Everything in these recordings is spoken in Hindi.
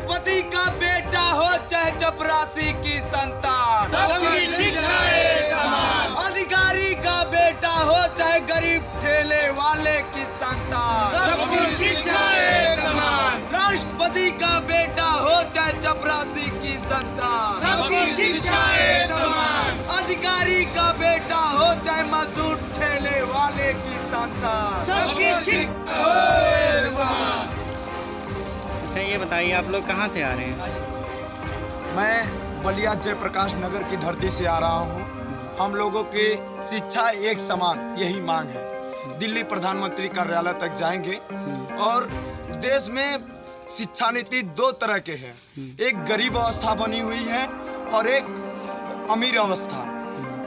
राष्ट्रपति का बेटा हो चाहे चपरासी की संतान, सबकी शिक्षा एक समान। अधिकारी का बेटा हो चाहे गरीब ठेले वाले की संतान, सबकी शिक्षा एक समान। राष्ट्रपति का बेटा हो चाहे चपरासी की संतान, सबकी शिक्षा एक समान। अधिकारी का बेटा हो चाहे मजदूर ठेले वाले की संतान, सबकी शिक्षा एक समान। अच्छा ये बताइए आप लोग कहाँ से आ रहे हैं? मैं बलिया जयप्रकाश नगर की धरती से आ रहा हूँ। हम लोगों की शिक्षा एक समान यही मांग है। दिल्ली प्रधानमंत्री कार्यालय तक जाएंगे और देश में शिक्षा नीति दो तरह के हैं, एक गरीब अवस्था बनी हुई है और एक अमीर अवस्था।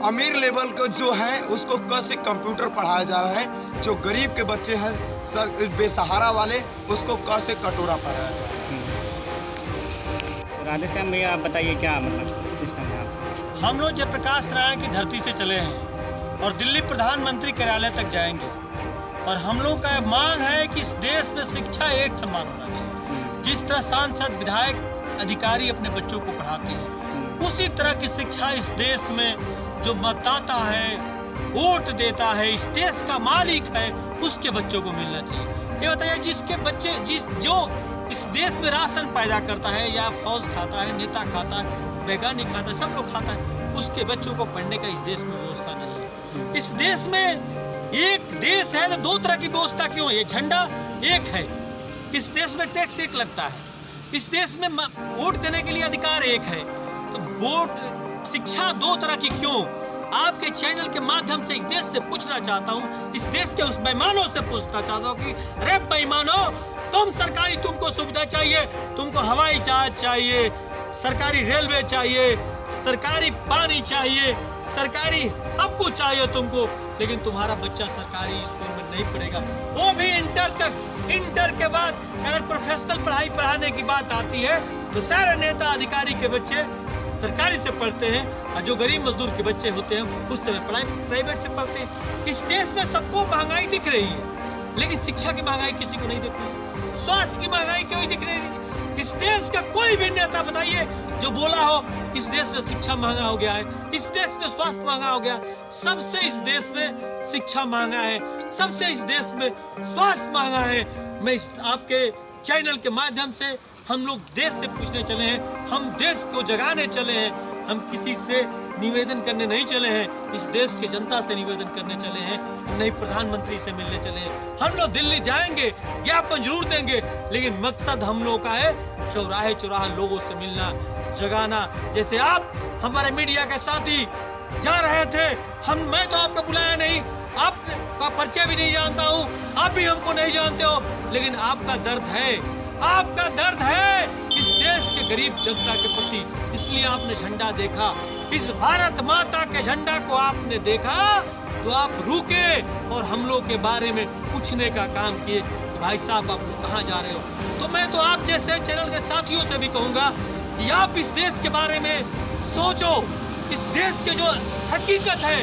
अमीर लेवल को जो है उसको क से कंप्यूटर पढ़ाया जा रहा है, जो गरीब के बच्चे हैं सर बेसहारा वाले उसको क से कटोरा पढ़ाया जा रहा है। राधेश्याम भैया आप बताइए क्या मतलब सिस्टम है आपका? हम लोग जयप्रकाश नारायण की धरती से चले हैं और दिल्ली प्रधानमंत्री कार्यालय तक जाएंगे और हम लोग का मांग है कि इस देश में शिक्षा एक समान होना चाहिए। जिस तरह सांसद विधायक अधिकारी अपने बच्चों को पढ़ाते हैं उसी तरह की शिक्षा इस देश में जो मतदाता है, वोट देता है, इस देश का मालिक है, उसके बच्चों को मिलना चाहिए। ये बताइए जिसके बच्चे जो इस देश में राशन पैदा करता है या फौज खाता है, नेता खाता है, वैज्ञानिक खाता है, सब लोग खाता है, उसके बच्चों को पढ़ने का इस देश में व्यवस्था नहीं है। इस देश में एक देश है तो दो तरह की व्यवस्था क्यों? ये झंडा एक है, इस देश में टैक्स एक लगता है, इस देश में वोट देने के लिए अधिकार एक है, तो वोट शिक्षा दो तरह की क्यों? आपके चैनल के माध्यम से इस देश से पूछना चाहता हूँ, इस देश के उस बेईमानों से पूछना चाहता हूँ कि अरे बेईमानों, तुम सरकारी, तुमको सुविधा चाहिए, तुमको हवाई जहाज चाहिए, सरकारी रेलवे चाहिए, सरकारी पानी चाहिए, सरकारी सब कुछ चाहिए तुमको, लेकिन तुम्हारा बच्चा सरकारी स्कूल में नहीं पढ़ेगा, वो भी इंटर तक। इंटर के बाद अगर प्रोफेशनल पढ़ाई पढ़ाने की बात आती है तो सारे नेता अधिकारी के बच्चे सरकारी से पढ़ते हैं और जो गरीब मजदूर के बच्चे होते हैं उस समय पढ़ाई प्राइवेट से पढ़ते हैं। इस देश में सबको महंगाई दिख रही है लेकिन शिक्षा की महंगाई किसी को नहीं दिख रही, स्वास्थ्य की महंगाई क्यों दिख रही है? इस देश का कोई भी नेता बताइए जो बोला हो इस देश में शिक्षा महंगा हो गया है, इस देश में स्वास्थ्य महंगा हो गया, सबसे इस देश में शिक्षा महंगा है, सबसे इस देश में स्वास्थ्य महंगा है। मैं इस आपके चैनल के माध्यम से हम लोग देश से पूछने चले हैं, हम देश को जगाने चले हैं, हम किसी से निवेदन करने नहीं चले हैं, इस देश की जनता से निवेदन करने चले हैं, नहीं प्रधानमंत्री से मिलने चले हैं। हम लोग दिल्ली जाएंगे, ज्ञापन जरूर देंगे, लेकिन मकसद हम लोग का है चौराहे चौराहे लोगों से मिलना, जगाना। जैसे आप हमारे मीडिया के साथी जा रहे थे, मैं तो आपको बुलाया नहीं, आपका परिचय भी नहीं जानता हूँ, आप भी हमको नहीं जानते हो, लेकिन आपका दर्द है, आपका दर्द है इस देश के गरीब जनता के प्रति, इसलिए आपने झंडा देखा, इस भारत माता के झंडा को आपने देखा तो आप रुके और हम लोग के बारे में पूछने का काम किए कि भाई साहब आप लोग कहाँ जा रहे हो। तो मैं तो आप जैसे चैनल के साथियों से भी कहूँगा कि आप इस देश के बारे में सोचो, इस देश के जो हकीकत है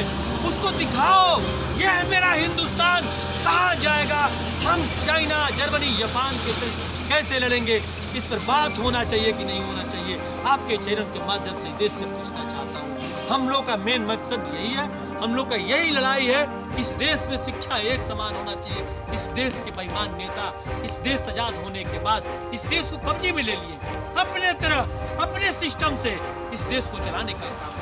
उसको दिखाओ। यह है मेरा हिंदुस्तान, कहाँ जाएगा? हम चाइना, जर्मनी, जापान के कैसे लड़ेंगे? इस पर बात होना चाहिए कि नहीं होना चाहिए? आपके चैनल के माध्यम से देश से पूछना चाहता हूँ। हम लोग का मेन मकसद यही है, हम लोग का यही लड़ाई है, इस देश में शिक्षा एक समान होना चाहिए। इस देश के बेईमान नेता इस देश आजाद होने के बाद इस देश को कब्जे में ले लिए, अपने तरह अपने सिस्टम से इस देश को चलाने का काम।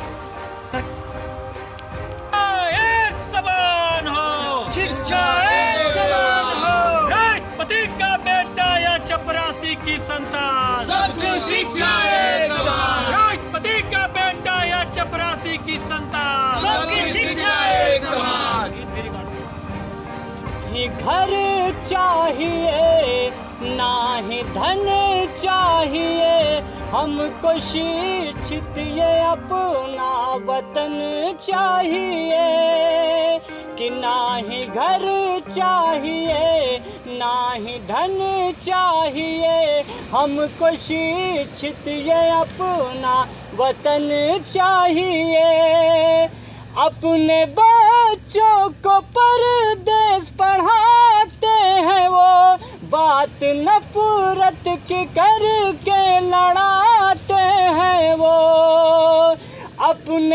एक समान हो, शिक्षा एक समान हो, राष्ट्रपति का बेटा या चपरासी की संतान, सबकी शिक्षा एक समान। राष्ट्रपति का बेटा या चपरासी की संतान, सबकी शिक्षा एक समान। ही घर चाहिए ना ही धन चाहिए, हमको शिक्षित ये अपना वतन चाहिए कि ना ही घर चाहिए ना ही धन चाहिए, हमको शिक्षित ये अपना वतन चाहिए। अपने बच्चों को परदेश पढ़ाते हैं वो बात नफरत की करके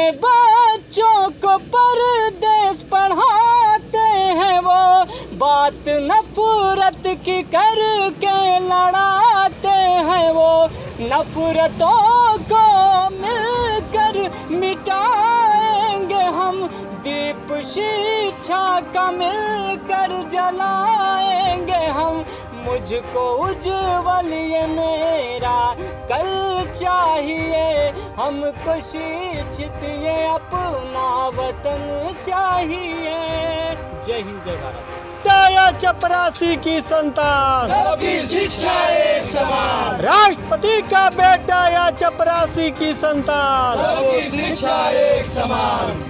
अपने बच्चों को परदेश पढ़ाते हैं, वो बात नफरत की करके लड़ाते हैं, वो नफरतों को मिलकर मिटाएंगे हम, दीप शिक्षा का मिलकर जलाएंगे हम। मुझको उज्जवल ये मेरा कल चाहिए, हमको शिक्षित ये अपना वतन चाहिए। जय हिंद, जय भारत। या चपरासी की संतान, सबकी शिक्षा एक समान, राष्ट्रपति का बेटा या चपरासी की संतान, सबकी शिक्षा एक समान।